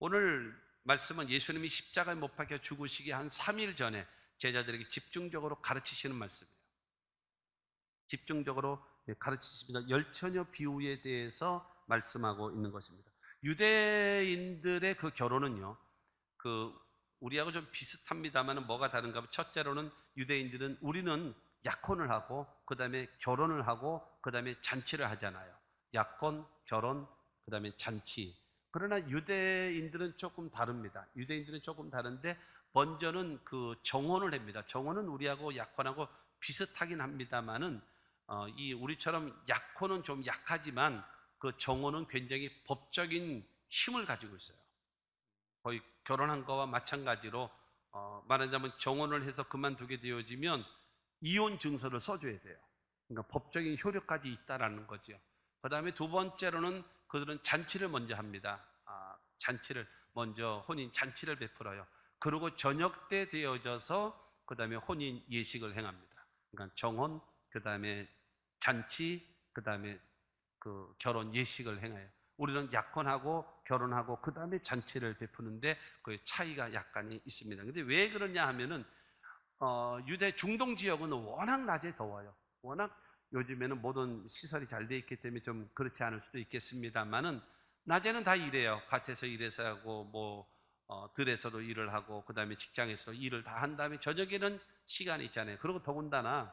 오늘 말씀은 예수님이 십자가에 못 박혀 죽으시기 한 3일 전에 제자들에게 집중적으로 가르치시는 말씀이에요. 집중적으로 가르치십니다. 열처녀 비유에 대해서 말씀하고 있는 것입니다. 유대인들의 그 결혼은요, 우리하고 좀 비슷합니다만 뭐가 다른가 하면, 첫째로는 유대인들은 우리는 약혼을 하고 그 다음에 결혼을 하고 그 다음에 잔치를 하잖아요. 약혼, 결혼, 그 다음에 잔치. 그러나 유대인들은 조금 다릅니다. 유대인들은 조금 다른데 먼저는 그 정혼을 합니다. 정혼은 우리하고 약혼하고 비슷하긴 합니다만은 이 우리처럼 약혼은 좀 약하지만 그 정혼은 굉장히 법적인 힘을 가지고 있어요. 거의 결혼한 거와 마찬가지로 말하자면 정혼을 해서 그만두게 되어지면 이혼 증서를 써줘야 돼요. 그러니까 법적인 효력까지 있다라는 거죠. 그 다음에 두 번째로는 그들은 잔치를 먼저 합니다. 잔치를 먼저 혼인 잔치를 베풀어요. 그리고 저녁 때 되어져서 그 다음에 혼인 예식을 행합니다. 그러니까 정혼, 그 다음에 잔치, 그 다음에 그 결혼 예식을 행해요. 우리는 약혼하고 결혼하고 그 다음에 잔치를 베푸는데 그 차이가 약간이 있습니다. 근데 왜 그러냐 하면은 유대 중동 지역은 워낙 낮에 더워요. 워낙 요즘에는 모든 시설이 잘 돼 있기 때문에 좀 그렇지 않을 수도 있겠습니다만은 낮에는 다 일해요. 밭에서 일해서 하고 들에서도 일을 하고 그 다음에 직장에서 일을 다 한 다음에 저녁에는 시간이 있잖아요. 그리고 더군다나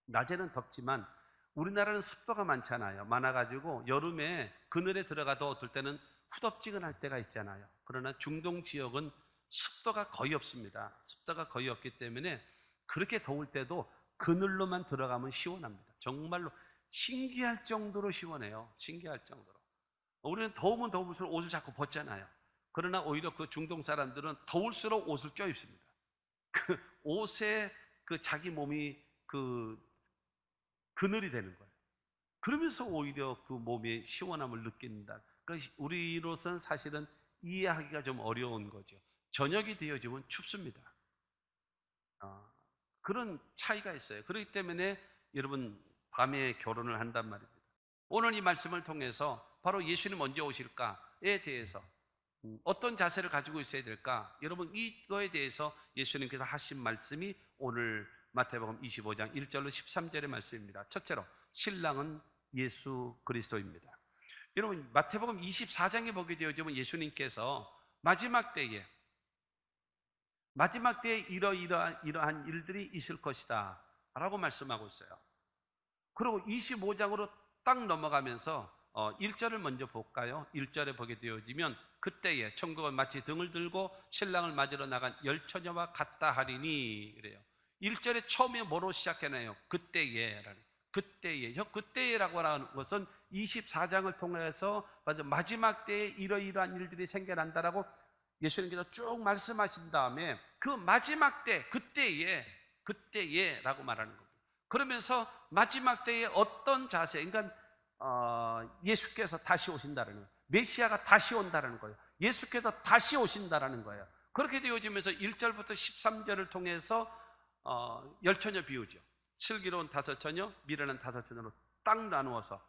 낮에는 덥지만 우리나라는 습도가 많아가지고 여름에 그늘에 들어가도 어떨 때는 후덥지근할 때가 있잖아요. 그러나 중동 지역은 습도가 거의 없습니다. 습도가 거의 없기 때문에 그렇게 더울 때도 그늘로만 들어가면 시원합니다. 정말로 신기할 정도로 시원해요. 신기할 정도로. 우리는 더우면 더울수록 옷을 자꾸 벗잖아요. 그러나 오히려 그 중동 사람들은 더울수록 옷을 껴입습니다. 그 옷에 그 자기 몸이 그늘이 되는 거예요. 그러면서 오히려 그 몸의 시원함을 느낀다. 그러니까 우리로서는 사실은 이해하기가 좀 어려운 거죠. 저녁이 되어지면 춥습니다. 그런 차이가 있어요. 그렇기 때문에 여러분 밤에 결혼을 한단 말입니다. 오늘 이 말씀을 통해서 바로 예수님 언제 오실까에 대해서 어떤 자세를 가지고 있어야 될까? 여러분 이거에 대해서 예수님께서 하신 말씀이 오늘 마태복음 25장 1절로 13절의 말씀입니다. 첫째로 신랑은 예수 그리스도입니다. 여러분 마태복음 24장에 보게 되어지면 예수님께서 마지막 때에 이러한 일들이 있을 것이다 라고 말씀하고 있어요. 그리고 25장으로 딱 넘어가면서 1절을 먼저 볼까요? 1절에 보게 되어지면 그때에 천국은 마치 등을 들고 신랑을 맞으러 나간 열처녀와 같다 하리니 그래요. 1절에 처음에 뭐로 시작해놔요? 그때에라고 하는 것은 24장을 통해서 마지막 때에 이러이러한 일들이 생겨난다라고 예수님께서 쭉 말씀하신 다음에 그 마지막 때 그때에라고 말하는 겁니다. 그러면서 마지막 때에 어떤 자세, 그러니까 예수께서 다시 오신다는 거예요. 메시아가 다시 온다는 거예요. 예수께서 다시 오신다는 거예요. 그렇게 되어지면서 1절부터 13절을 통해서 열처녀 비유죠. 슬기로운 다섯 처녀, 미련한 다섯 처녀로 딱 나누어서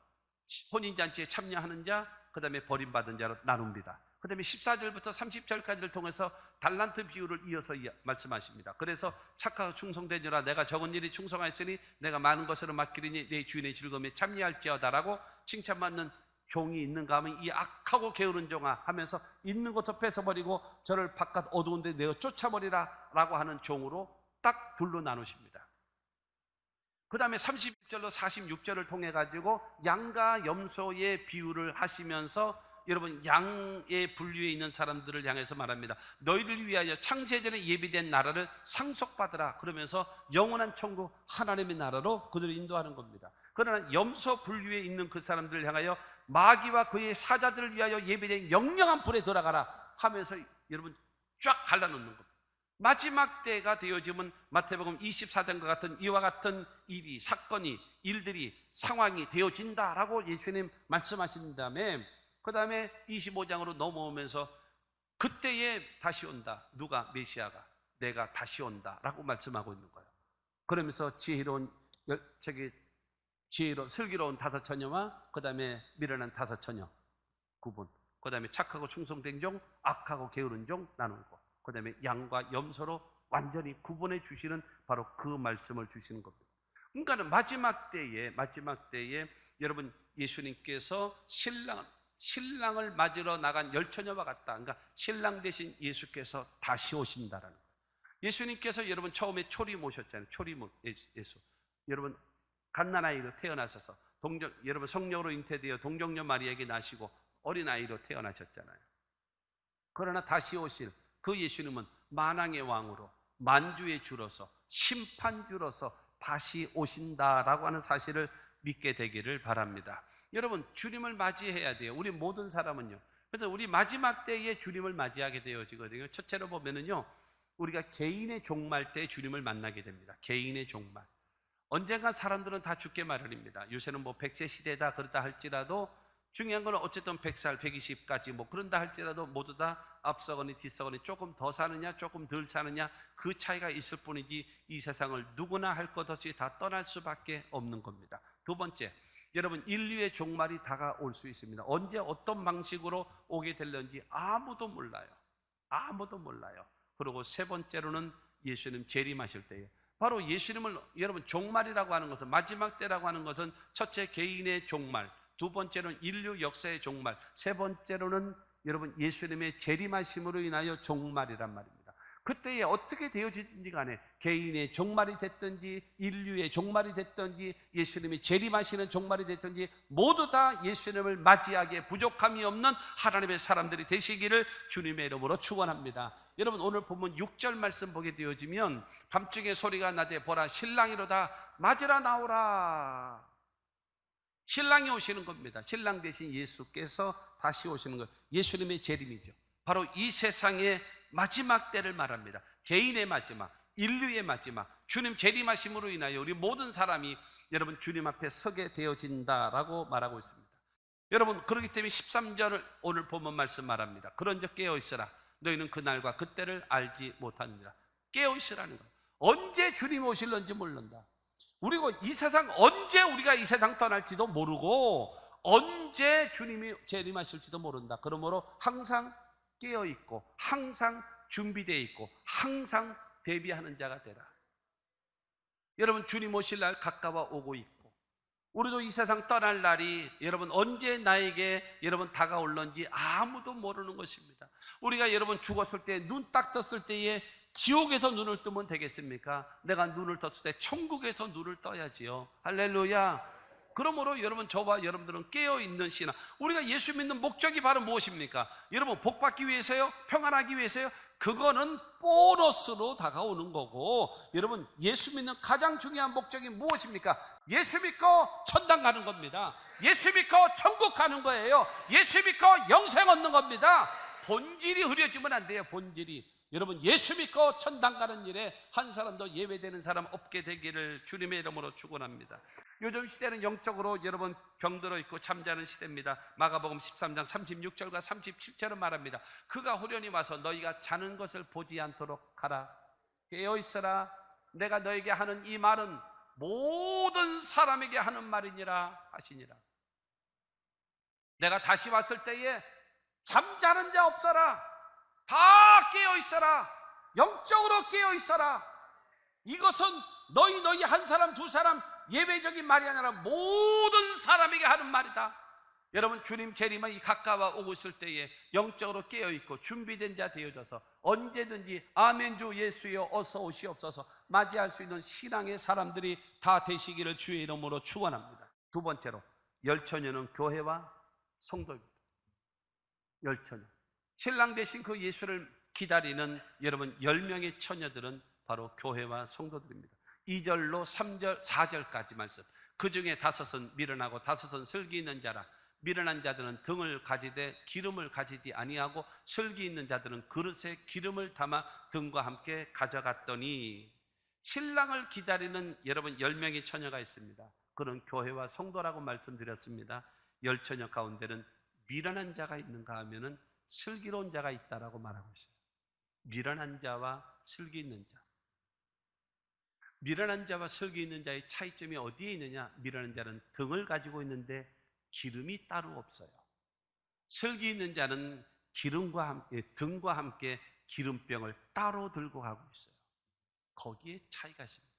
혼인잔치에 참여하는 자, 그 다음에 버림받은 자로 나눕니다. 그 다음에 14절부터 30절까지를 통해서 달란트 비유를 이어서 말씀하십니다. 그래서 착하고 충성되니라 내가 적은 일이 충성하였으니 내가 많은 것으로 맡기리니 내 주인의 즐거움에 참여할지어다라고 칭찬받는 종이 있는가 하면 이 악하고 게으른 종아 하면서 있는 것도 뺏어버리고 저를 바깥 어두운 데 내어 쫓아버리라 라고 하는 종으로 딱 둘로 나누십니다. 그 다음에 31절로 46절을 통해 가지고 양과 염소의 비유를 하시면서 여러분 양의 분류에 있는 사람들을 향해서 말합니다. 너희를 위하여 창세전에 예비된 나라를 상속받으라 그러면서 영원한 천국 하나님의 나라로 그들을 인도하는 겁니다. 그러나 염소 분류에 있는 그 사람들을 향하여 마귀와 그의 사자들을 위하여 예비된 영영한 불에 들어가라 하면서 여러분 쫙 갈라놓는 겁니다. 마지막 때가 되어지면 마태복음 24장과 같은 이와 같은 일이 사건이 일들이 상황이 되어진다라고 예수님 말씀하신 다음에 그 다음에 25장으로 넘어오면서 그때에 다시 온다. 누가? 메시아가 내가 다시 온다 라고 말씀하고 있는 거예요. 그러면서 슬기로운 다섯 처녀와 그 다음에 미련한 다섯 처녀 구분, 그 다음에 착하고 충성된 종, 악하고 게으른 종 나누고, 그 다음에 양과 염소로 완전히 구분해 주시는 바로 그 말씀을 주시는 겁니다. 그러니까 마지막 때에 여러분 예수님께서 신랑을 맞으러 나간 열처녀와 같다. 그러니까 신랑 대신 예수께서 다시 오신다라는 거예요. 예수님께서 여러분 처음에 초림 오셨잖아요. 예수. 여러분 갓난아이로 태어나셔서 여러분 성령으로 잉태되어 동정녀 마리아에게 나시고 어린아이로 태어나셨잖아요. 그러나 다시 오실 그 예수님은 만왕의 왕으로 만주의 주로서 심판주로서 다시 오신다라고 하는 사실을 믿게 되기를 바랍니다. 여러분 주님을 맞이해야 돼요. 우리 모든 사람은요. 그래서 우리 마지막 때에 주님을 맞이하게 되어지거든요. 첫째로 보면은요, 우리가 개인의 종말 때 주님을 만나게 됩니다. 개인의 종말. 언젠가 사람들은 다 죽게 마련입니다. 요새는 뭐 100세 시대다 그렇다 할지라도 중요한 건 어쨌든 100살, 120까지 뭐 그런다 할지라도 모두 다 앞서거니 뒤서거니 조금 더 사느냐 조금 덜 사느냐 그 차이가 있을 뿐이지 이 세상을 누구나 할 것 없이 다 떠날 수밖에 없는 겁니다. 두 번째, 여러분 인류의 종말이 다가올 수 있습니다. 언제 어떤 방식으로 오게 될런지 아무도 몰라요. 아무도 몰라요. 그리고 세 번째로는 예수님 재림하실 때에 바로 예수님을 여러분 종말이라고 하는 것은 마지막 때라고 하는 것은 첫째 개인의 종말, 두 번째로는 인류 역사의 종말, 세 번째로는 여러분 예수님의 재림하심으로 인하여 종말이란 말입니다. 그때에 어떻게 되어지든지 간에 개인의 종말이 됐든지 인류의 종말이 됐든지 예수님이 재림하시는 종말이 됐든지 모두 다 예수님을 맞이하기에 부족함이 없는 하나님의 사람들이 되시기를 주님의 이름으로 축원합니다. 여러분 오늘 보면 6절 말씀 보게 되어지면 밤중에 소리가 나되 보라 신랑이로다 맞으러 나오라. 신랑이 오시는 겁니다. 신랑 대신 예수께서 다시 오시는 것, 예수님의 재림이죠. 바로 이 세상의 마지막 때를 말합니다. 개인의 마지막, 인류의 마지막, 주님 재림하심으로 인하여 우리 모든 사람이 여러분 주님 앞에 서게 되어진다라고 말하고 있습니다. 여러분 그렇기 때문에 13절을 오늘 본문 말씀 말합니다. 그런즉 깨어있으라. 너희는 그날과 그때를 알지 못하느니라. 깨어있으라는 거예요. 언제 주님 오실런지 모른다. 그리고 이 세상 언제 우리가 이 세상 떠날지도 모르고 언제 주님이 재림하실지도 모른다. 그러므로 항상 깨어있고 항상 준비되어 있고 항상 대비하는 자가 되라. 여러분 주님 오실 날 가까워 오고 있고 우리도 이 세상 떠날 날이 여러분 언제 나에게 여러분 다가올런지 아무도 모르는 것입니다. 우리가 여러분 죽었을 때 눈 딱 떴을 때에 지옥에서 눈을 뜨면 되겠습니까? 내가 눈을 떴을 때 천국에서 눈을 떠야지요. 할렐루야. 그러므로 여러분 저와 여러분들은 깨어있는 신앙, 우리가 예수 믿는 목적이 바로 무엇입니까? 여러분 복받기 위해서요? 평안하기 위해서요? 그거는 보너스로 다가오는 거고 여러분 예수 믿는 가장 중요한 목적이 무엇입니까? 예수 믿고 천당 가는 겁니다. 예수 믿고 천국 가는 거예요. 예수 믿고 영생 얻는 겁니다. 본질이 흐려지면 안 돼요. 본질이. 여러분 예수 믿고 천당 가는 일에 한 사람도 예외되는 사람 없게 되기를 주님의 이름으로 축원합니다. 요즘 시대는 영적으로 여러분 병들어 있고 잠자는 시대입니다. 마가복음 13장 36절과 37절은 말합니다. 그가 후련히 와서 너희가 자는 것을 보지 않도록 하라. 깨어있어라. 내가 너에게 하는 이 말은 모든 사람에게 하는 말이니라 하시니라. 내가 다시 왔을 때에 잠자는 자 없어라. 다 깨어있어라. 영적으로 깨어있어라. 이것은 너희 한 사람 두 사람 예외적인 말이 아니라 모든 사람에게 하는 말이다. 여러분 주님 재림이 가까워 오고 있을 때에 영적으로 깨어있고 준비된 자 되어져서 언제든지 아멘 주 예수여 어서 오시옵소서 맞이할 수 있는 신앙의 사람들이 다 되시기를 주의 이름으로 축원합니다. 두 번째로 열처녀는 교회와 성도입니다. 열처녀, 신랑 대신 그 예수를 기다리는 여러분 10명의 처녀들은 바로 교회와 성도들입니다. 2절로 3절, 4절까지 말씀. 그 중에 5은 미련하고 5은 슬기 있는 자라. 미련한 자들은 등을 가지되 기름을 가지지 아니하고 슬기 있는 자들은 그릇에 기름을 담아 등과 함께 가져갔더니 신랑을 기다리는 여러분 10명의 처녀가 있습니다. 그런 교회와 성도라고 말씀드렸습니다. 10처녀 가운데는 미련한 자가 있는가 하면은 슬기로운 자가 있다라고 말하고 있어요. 미련한 자와 슬기 있는 자. 미련한 자와 슬기 있는 자의 차이점이 어디에 있느냐? 미련한 자는 등을 가지고 있는데 기름이 따로 없어요. 슬기 있는 자는 기름과 함께, 등과 함께 기름병을 따로 들고 가고 있어요. 거기에 차이가 있습니다.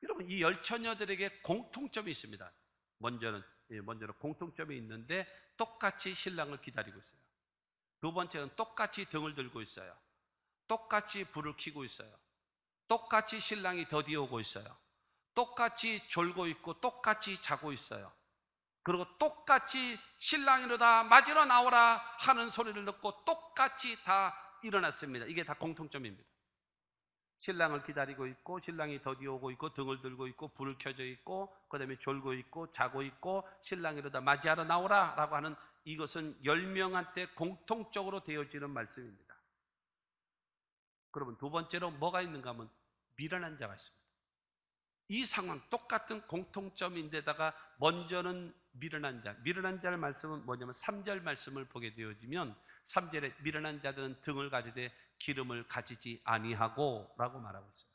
여러분, 이 열 처녀들에게 공통점이 있습니다. 먼저는 공통점이 있는데 똑같이 신랑을 기다리고 있어요. 두 번째는 똑같이 등을 들고 있어요. 똑같이 불을 켜고 있어요. 똑같이 신랑이 더디오고 있어요. 똑같이 졸고 있고 똑같이 자고 있어요. 그리고 똑같이 신랑이로다 맞으러 나오라 하는 소리를 듣고 똑같이 다 일어났습니다. 이게 다 공통점입니다. 신랑을 기다리고 있고, 신랑이 더디오고 있고, 등을 들고 있고, 불을 켜져 있고, 그 다음에 졸고 있고, 자고 있고, 신랑이로다 맞이하러 나오라 라고 하는, 이것은 10명한테 공통적으로 되어지는 말씀입니다. 그러면 두 번째로 뭐가 있는가 하면 미련한 자가 있습니다. 이 상황 똑같은 공통점인데다가 먼저는 미련한 자. 미련한 자의 말씀은 뭐냐면 3절 말씀을 보게 되어지면 3절에 미련한 자들은 등을 가지되 기름을 가지지 아니하고 라고 말하고 있어요.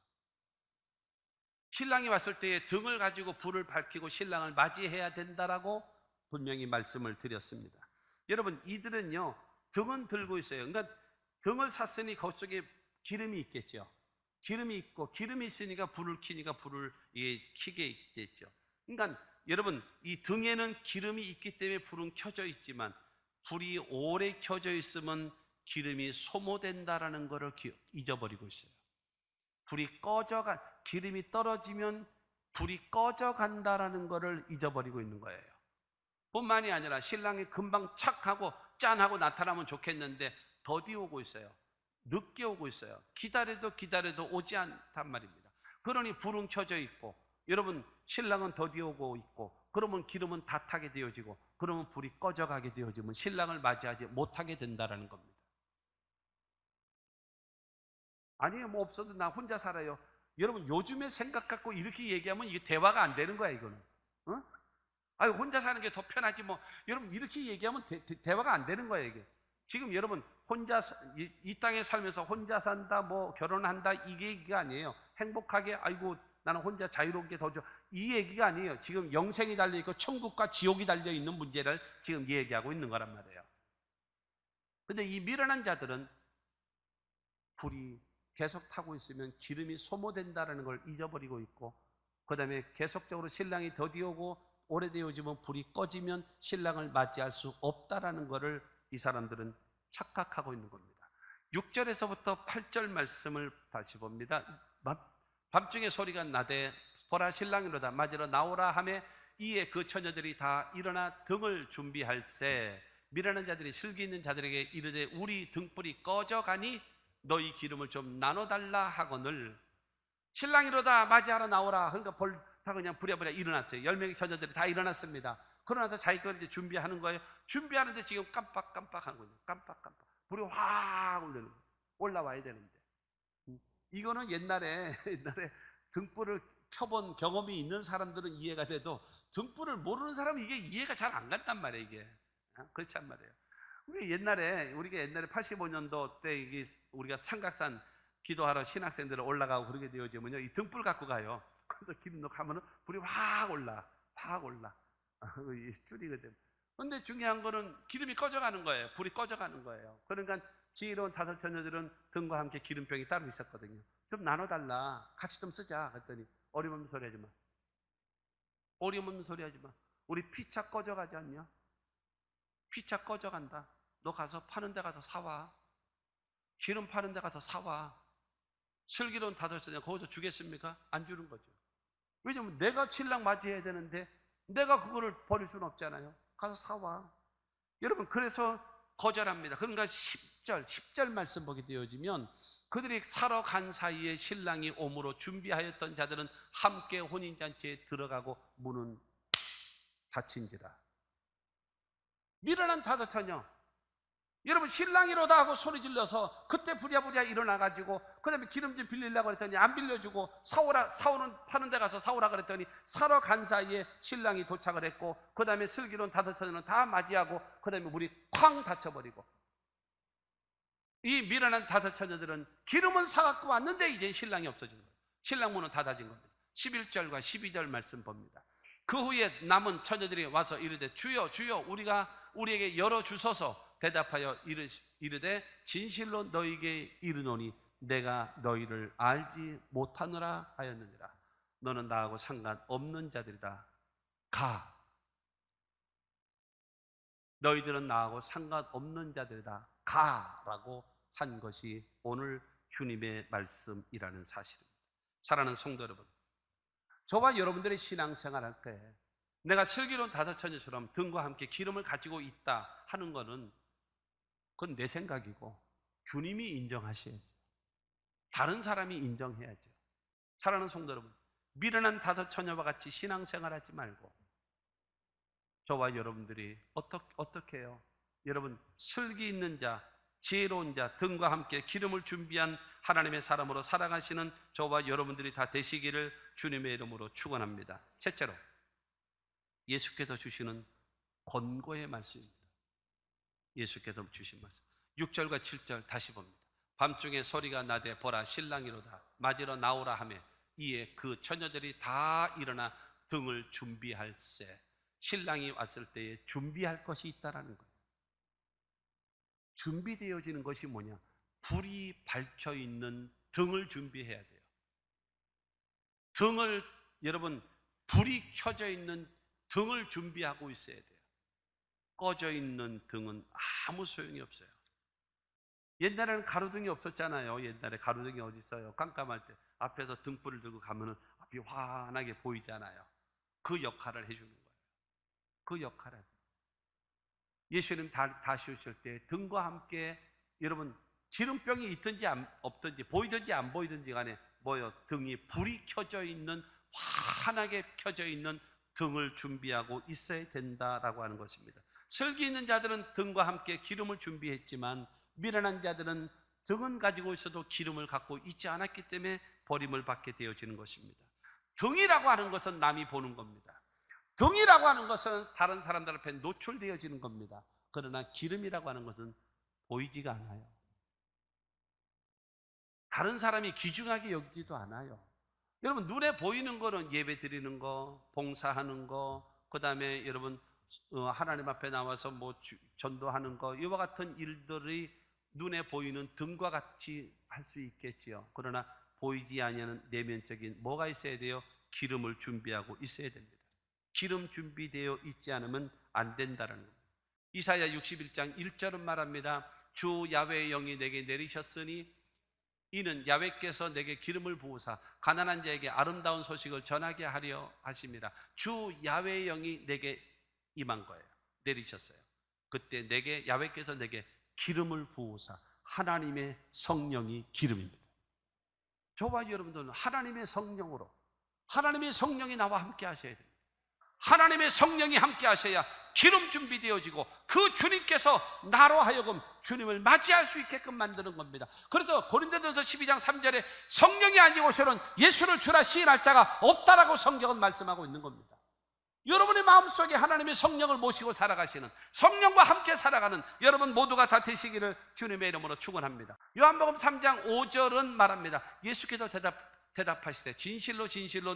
신랑이 왔을 때에 등을 가지고 불을 밝히고 신랑을 맞이해야 된다라고 분명히 말씀을 드렸습니다. 여러분, 이들은요 등은 들고 있어요. 그러니까 등을 샀으니 그쪽에 기름이 있겠죠. 기름이 있고, 기름이 있으니까 불을 켜니까 불을 켜게 있겠죠. 그러니까 여러분, 이 등에는 기름이 있기 때문에 불은 켜져 있지만 불이 오래 켜져 있으면 기름이 소모된다라는 것을 잊어버리고 있어요. 기름이 떨어지면 불이 꺼져간다라는 것을 잊어버리고 있는 거예요. 뿐만이 아니라 신랑이 금방 착 하고 짠 하고 나타나면 좋겠는데 더디 오고 있어요. 늦게 오고 있어요. 기다려도 오지 않단 말입니다. 그러니 불은 켜져 있고, 여러분 신랑은 더디 오고 있고, 그러면 기름은 다 타게 되어지고, 그러면 불이 꺼져가게 되어지면 신랑을 맞이하지 못하게 된다는 겁니다. 아니요, 뭐 없어도 나 혼자 살아요. 여러분, 요즘에 생각 갖고 이렇게 얘기하면 이게 대화가 안 되는 거야, 이거는. 어? 아유, 혼자 사는 게 더 편하지 뭐. 여러분, 이렇게 얘기하면 대화가 안 되는 거예요, 이게. 지금 여러분, 이 땅에 살면서 혼자 산다, 뭐 결혼한다, 이게 얘기가 아니에요. 행복하게, 아이고 나는 혼자 자유로운 게 더 좋아, 이 얘기가 아니에요. 지금 영생이 달려있고 천국과 지옥이 달려있는 문제를 지금 얘기하고 있는 거란 말이에요. 근데 이 미련한 자들은 불이 계속 타고 있으면 기름이 소모된다는 걸 잊어버리고 있고, 그 다음에 계속적으로 신랑이 더디오고 오래되어지면 불이 꺼지면 신랑을 맞이할 수 없다라는 것을 이 사람들은 착각하고 있는 겁니다. 6절에서부터 8절 말씀을 다시 봅니다. 밤중에 소리가 나되 보라 신랑이로다 맞으러 나오라 하매 이에 그 처녀들이 다 일어나 등을 준비할세 미련한 자들이 슬기 있는 자들에게 이르되 우리 등불이 꺼져가니 너희 기름을 좀 나눠달라 하거늘 신랑이로다 맞이하러 나오라. 그러니까 다 그냥 부랴부랴 일어났어요. 10명의 처녀들이 다 일어났습니다. 그러나서 자기 걸 이제 준비하는 거예요. 준비하는데 지금 깜빡깜빡 하는 거예요. 깜빡깜빡. 불이 확 올라와야 되는데. 이거는 옛날에 등불을 켜본 경험이 있는 사람들은 이해가 돼도 등불을 모르는 사람은 이게 이해가 잘 안 간단 말이에요, 이게. 그렇지 않 말이에요. 우리가 옛날에 85년도 때 이게 우리가 삼각산 기도하러 신학생들 올라가고 그러게 되어지면요, 이 등불 갖고 가요. 그래서 기름 넣고 하면은 불이 확 올라. 줄이거든. 근데 중요한 거는 기름이 꺼져가는 거예요. 불이 꺼져가는 거예요. 그러니까 지혜로운 5 처녀들은 등과 함께 기름병이 따로 있었거든요. 좀 나눠달라. 같이 좀 쓰자. 그랬더니 어림없는 소리 하지 마. 어림없는 소리 하지 마. 우리 피차 꺼져가지 않냐? 피차 꺼져간다. 너 가서 파는 데 가서 사와. 기름 파는 데 가서 사와. 슬기로운 5 처녀 거기서 주겠습니까? 안 주는 거죠. 왜냐면 내가 신랑 맞이해야 되는데 내가 그거를 버릴 수는 없잖아요. 가서 사와. 여러분, 그래서 거절합니다. 그러니까 10절 말씀 보게 되어지면 그들이 사러 간 사이에 신랑이 오므로 준비하였던 자들은 함께 혼인잔치에 들어가고 문은 닫힌지라. 미련한 5 처녀. 여러분, 신랑이로다 하고 소리 질러서 그때 부랴부랴 일어나가지고 그 다음에 기름 좀 빌리려고 그랬더니 안 빌려주고 파는 데 가서 사오라 그랬더니 사러 간 사이에 신랑이 도착을 했고 그 다음에 슬기로운 5 처녀는 다 맞이하고 그 다음에 물이 쾅 닫혀버리고 이 미련한 5 처녀들은 기름은 사갖고 왔는데 이제 신랑이 없어진 거예요. 신랑 문은 닫아진 겁니다. 11절과 12절 말씀 봅니다. 그 후에 남은 처녀들이 와서 이르되 주여 우리에게 열어주소서 대답하여 이르되 진실로 너희에게 이르노니 내가 너희를 알지 못하노라 하였느니라. 너는 나하고 상관없는 자들이다. 가. 너희들은 나하고 상관없는 자들이다. 가라고 한 것이 오늘 주님의 말씀이라는 사실입니다. 사랑하는 성도 여러분, 저와 여러분들의 신앙생활할 때 내가 슬기로운 다섯 처녀처럼 등과 함께 기름을 가지고 있다 하는 것은 그건 내 생각이고 주님이 인정하셔야죠. 다른 사람이 인정해야죠. 사랑하는 성도 여러분, 미련한 다섯 처녀와 같이 신앙생활하지 말고 저와 여러분들이 어떻게 해요? 여러분, 슬기 있는 자, 지혜로운 자, 등과 함께 기름을 준비한 하나님의 사람으로 살아가시는 저와 여러분들이 다 되시기를 주님의 이름으로 축원합니다. 셋째로, 예수께서 주시는 권고의 말씀입니다. 예수께서 주신 말씀 6절과 7절 다시 봅니다. 밤중에 소리가 나되 보라 신랑이로다 맞으러 나오라 하매 이에 그 처녀들이 다 일어나 등을 준비할세. 신랑이 왔을 때에 준비할 것이 있다라는 거예요. 준비되어지는 것이 뭐냐? 불이 밝혀 있는 등을 준비해야 돼요. 등을, 여러분, 불이 켜져 있는 등을 준비하고 있어야 돼요. 꺼져 있는 등은 아무 소용이 없어요. 옛날에는 가로등이 없었잖아요. 옛날에 가로등이 어디 있어요? 깜깜할 때 앞에서 등불을 들고 가면은 앞이 환하게 보이잖아요. 그 역할을 해주는 거예요. 그 역할을. 예수님 다시 오실 때 등과 함께, 여러분, 기름병이 있든지 없든지 보이든지 안 보이든지 간에 뭐요? 등이 불이 켜져 있는, 환하게 켜져 있는 등을 준비하고 있어야 된다라고 하는 것입니다. 슬기 있는 자들은 등과 함께 기름을 준비했지만 미련한 자들은 등은 가지고 있어도 기름을 갖고 있지 않았기 때문에 버림을 받게 되어지는 것입니다. 등이라고 하는 것은 남이 보는 겁니다. 등이라고 하는 것은 다른 사람들 앞에 노출되어지는 겁니다. 그러나 기름이라고 하는 것은 보이지가 않아요. 다른 사람이 귀중하게 여기지도 않아요. 여러분, 눈에 보이는 거는 예배 드리는 거, 봉사하는 거, 그 다음에 여러분 하나님 앞에 나와서 뭐 전도하는 거, 이와 같은 일들이 눈에 보이는 등과 같이 할 수 있겠지요. 그러나 보이지 않는 내면적인 뭐가 있어야 돼요? 기름을 준비하고 있어야 됩니다. 기름 준비되어 있지 않으면 안 된다는 겁니다. 이사야 61장 1절은 말합니다. 주 야훼의 영이 내게 내리셨으니 이는 야훼께서 내게 기름을 부으사 가난한 자에게 아름다운 소식을 전하게 하려 하십니다. 주 야훼의 영이 내게 임한 거예요. 내리셨어요. 그때 내게, 야훼께서 내게 기름을 부으사, 하나님의 성령이 기름입니다. 저와 여러분들은 하나님의 성령으로, 하나님의 성령이 나와 함께 하셔야 됩니다. 하나님의 성령이 함께 하셔야 기름 준비되어지고 그 주님께서 나로 하여금 주님을 맞이할 수 있게끔 만드는 겁니다. 그래서 고린도전서 12장 3절에 성령이 아니고 오셔는 예수를 주라 시인할 자가 없다라고 성경은 말씀하고 있는 겁니다. 여러분의 마음속에 하나님의 성령을 모시고 살아가시는, 성령과 함께 살아가는 여러분 모두가 다 되시기를 주님의 이름으로 축원합니다. 요한복음 3장 5절은 말합니다. 예수께서 대답하시되 진실로 진실로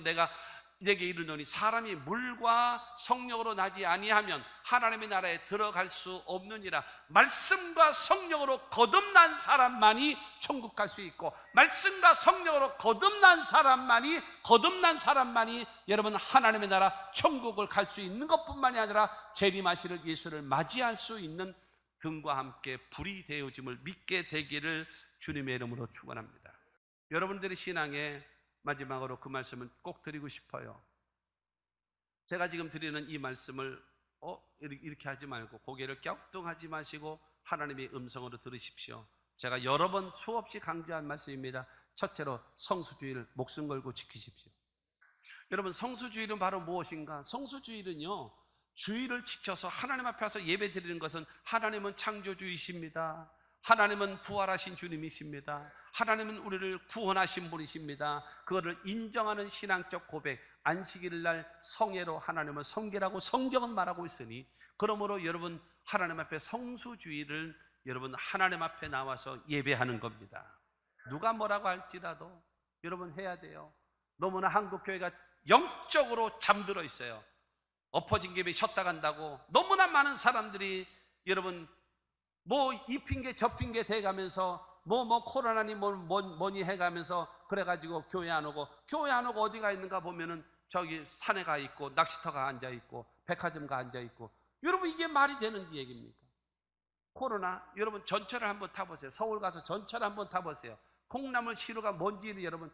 내게 이르노니 사람이 물과 성령으로 나지 아니하면 하나님의 나라에 들어갈 수 없느니라. 말씀과 성령으로 거듭난 사람만이 천국 갈 수 있고, 말씀과 성령으로 거듭난 사람만이 여러분 하나님의 나라 천국을 갈 수 있는 것뿐만이 아니라 재림하실 예수를 맞이할 수 있는 등과 함께 불이 되어짐을 믿게 되기를 주님의 이름으로 축원합니다. 여러분들의 신앙에 마지막으로 그 말씀을 꼭 드리고 싶어요. 제가 지금 드리는 이 말씀을 이렇게 하지 말고 고개를 갸우뚱하지 마시고 하나님의 음성으로 들으십시오. 제가 여러 번 수없이 강조한 말씀입니다. 첫째로 성수주의를 목숨 걸고 지키십시오. 여러분, 성수주의는 바로 무엇인가? 성수주의는요, 주의를 지켜서 하나님 앞에 와서 예배 드리는 것은 하나님은 창조주이십니다. 하나님은 부활하신 주님이십니다. 하나님은 우리를 구원하신 분이십니다. 그거를 인정하는 신앙적 고백, 안식일 날 성회로 하나님을 섬기라고 성경은 말하고 있으니, 그러므로 여러분 하나님 앞에 성수주의를 여러분 하나님 앞에 나와서 예배하는 겁니다. 누가 뭐라고 할지라도 여러분 해야 돼요. 너무나 한국교회가 영적으로 잠들어 있어요. 엎어진 개 쉬었다 간다고 너무나 많은 사람들이 여러분 뭐 이 핑계 저 핑계 대가면서 뭐 코로나니 뭐니 해가면서 그래가지고 교회 안 오고 어디가 있는가 보면은 저기 산에 가 있고 낚시터가 앉아 있고 백화점가 앉아 있고. 여러분 이게 말이 되는 얘기입니까? 코로나 여러분 전철을 한번 타보세요. 서울 가서 전철을 한번 타보세요. 콩나물 시루가 뭔지를 여러분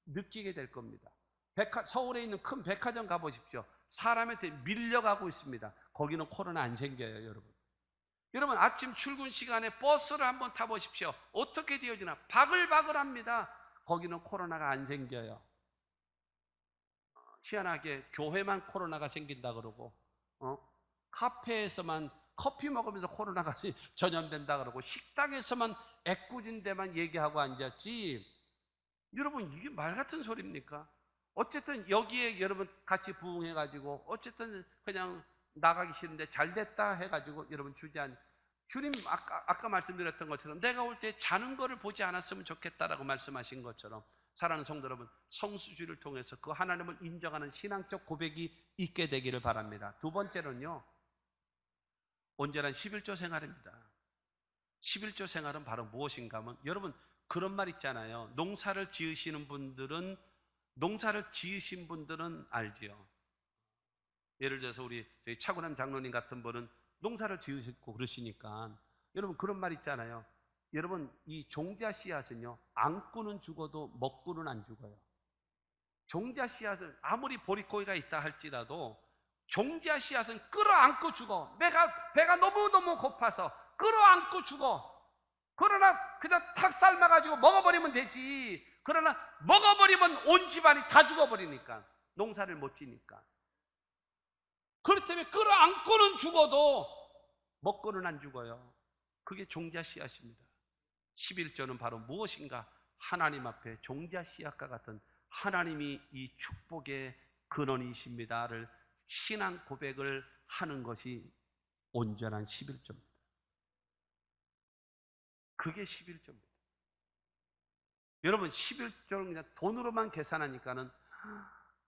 느끼게 될 겁니다. 서울에 있는 큰 백화점 가보십시오. 사람한테 밀려가고 있습니다. 거기는 코로나 안 생겨요, 여러분. 여러분 아침 출근 시간에 버스를 한번 타보십시오. 어떻게 되어지나 바글바글합니다. 거기는 코로나가 안 생겨요. 희한하게 교회만 코로나가 생긴다 그러고 카페에서만 커피 먹으면서 코로나가 전염된다 그러고 식당에서만 애꿎은 얘기하고 앉았지. 여러분 이게 말 같은 소리입니까? 어쨌든 여기에 여러분 같이 부응해가지고 어쨌든 그냥 나가기 싫은데 잘 됐다 해가지고 여러분 주님 아까 말씀드렸던 것처럼 내가 올 때 자는 거를 보지 않았으면 좋겠다라고 말씀하신 것처럼 사랑하는 성도 여러분, 성수주를 통해서 그 하나님을 인정하는 신앙적 고백이 있게 되기를 바랍니다. 두 번째는요, 온전한 11조 생활입니다. 11조 생활은 바로 무엇인가 하면 여러분 그런 말 있잖아요. 농사를 지으신 분들은 알지요. 예를 들어서 우리 차구남 장로님 같은 분은 농사를 지으셨고 그러시니까 여러분 그런 말 있잖아요. 여러분 이 종자 씨앗은요 안고는 죽어도 먹고는 안 죽어요. 종자 씨앗은 아무리 보릿고기가 있다 할지라도 종자 씨앗은 끌어안고 죽어. 배가 너무너무 고파서 끌어안고 죽어. 그러나 그냥 탁 삶아가지고 먹어버리면 되지. 그러나 먹어버리면 온 집안이 다 죽어버리니까 농사를 못 지니까. 그렇다면 끌어안고는 죽어도 먹고는 안 죽어요. 그게 종자 씨앗입니다. 11조는 바로 무엇인가? 하나님 앞에 종자 씨앗과 같은 하나님이 이 축복의 근원이십니다를 신앙 고백을 하는 것이 온전한 11조입니다. 그게 11조입니다. 여러분 11조를 그냥 돈으로만 계산하니까는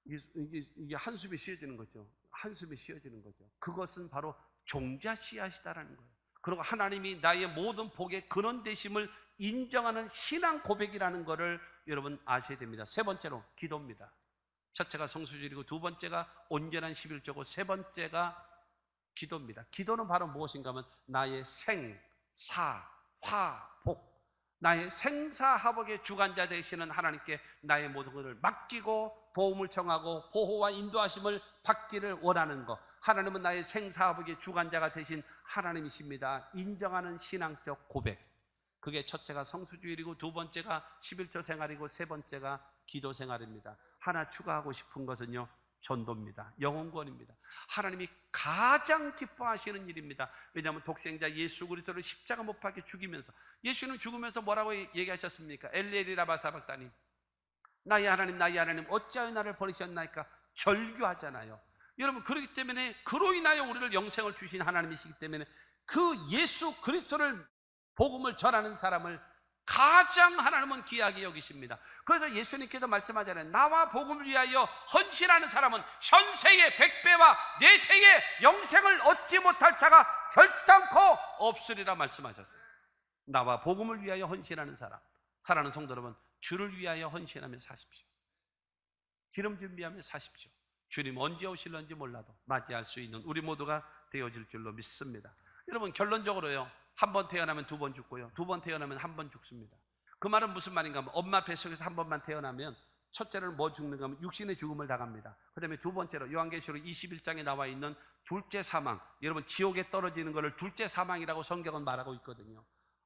이게 한숨이 쉬어지는 거죠. 한숨이 쉬어지는 거죠. 그것은 바로 종자 씨앗이다라는 거예요. 그리고 하나님이 나의 모든 복의 근원 되심을 인정하는 신앙 고백이라는 것을 여러분 아셔야 됩니다. 세 번째로 기도입니다. 첫째가 성수주일이고 두 번째가 온전한 11조고 세 번째가 기도입니다. 기도는 바로 무엇인가 하면 나의 생, 사, 화, 복, 나의 생사화복의 주관자 되시는 하나님께 나의 모든 것을 맡기고 도움을 청하고 보호와 인도하심을 받기를 원하는 것. 하나님은 나의 생사화복의 주관자가 되신 하나님이십니다. 인정하는 신앙적 고백. 그게 첫째가 성수주일이고 두 번째가 11조 생활이고 세 번째가 기도 생활입니다. 하나 추가하고 싶은 것은요, 전도입니다. 영혼구원입니다. 하나님이 가장 기뻐하시는 일입니다. 왜냐하면 독생자 예수 그리스도를 십자가 못 박혀 죽이면서 예수는 죽으면서 뭐라고 얘기하셨습니까? 엘리 라마 사박다니 나의 하나님 어찌하여 나를 버리셨나이까 절규하잖아요. 여러분 그렇기 때문에 그로 인하여 우리를 영생을 주신 하나님이시기 때문에 그 예수 그리스도를 복음을 전하는 사람을 가장 하나님은 귀하게 여기십니다. 그래서 예수님께서 말씀하잖아요. 나와 복음을 위하여 헌신하는 사람은 현세의 100배와 내세의 영생을 얻지 못할 자가 결단코 없으리라 말씀하셨어요. 나와 복음을 위하여 헌신하는 사람. 사랑하는 성도 여러분, 주를 위하여 헌신하며 사십시오. 기름 준비하며 사십시오. 주님 언제 오실런지 몰라도 맞이할 수 있는 우리 모두가 되어질 줄로 믿습니다. 여러분 결론적으로요, 한 번 태어나면 두 번 죽고요, 두 번 태어나면 한 번 죽습니다. 그 말은 무슨 말인가 하면 엄마 뱃속에서 한 번만 태어나면 첫째는 뭐 죽는가 하면 육신의 죽음을 당합니다. 그 다음에 두 번째로 요한계시록 21장에 나와 있는 둘째 사망, 여러분 지옥에 떨어지는 것을 둘째 사망이라고 성경은 말하고 있거든요.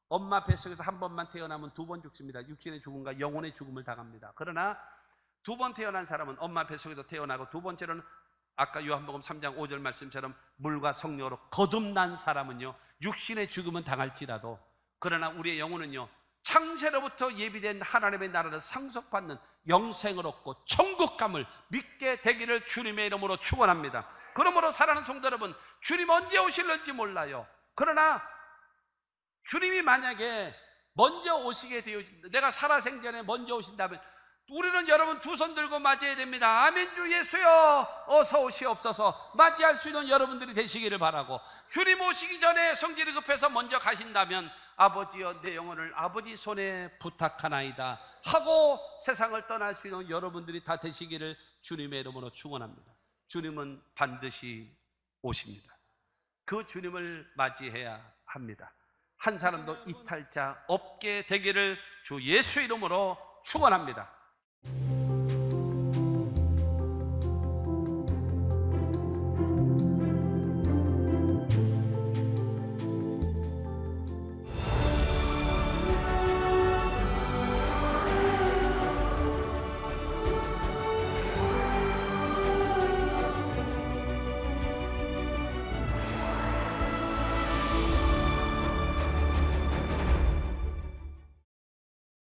엄마 뱃속에서 한 번만 태어나면 두 번 죽습니다. 육신의 죽음과 영혼의 죽음을 당합니다. 그러나 두 번 태어난 사람은 엄마 뱃속에서 태어나고 두 번째로는 아까 요한복음 3장 5절 말씀처럼 물과 성령으로 거듭난 사람은요 육신의 죽음은 당할지라도 그러나 우리의 영혼은요 창세로부터 예비된 하나님의 나라를 상속받는 영생을 얻고 천국감을 믿게 되기를 주님의 이름으로 축원합니다. 그러므로 사랑하는 성도 여러분, 주님 언제 오실는지 몰라요. 그러나 주님이 만약에 먼저 오시게 되어진다, 내가 살아생전에 먼저 오신다면 우리는 여러분 두 손 들고 맞이해야 됩니다. 아멘. 주 예수여 어서 오시옵소서. 맞이할 수 있는 여러분들이 되시기를 바라고, 주님 오시기 전에 성질이 급해서 먼저 가신다면 아버지여 내 영혼을 아버지 손에 부탁하나이다 하고 세상을 떠날 수 있는 여러분들이 다 되시기를 주님의 이름으로 축원합니다. 주님은 반드시 오십니다. 그 주님을 맞이해야 합니다. 한 사람도 이탈자 없게 되기를 주 예수 이름으로 축원합니다.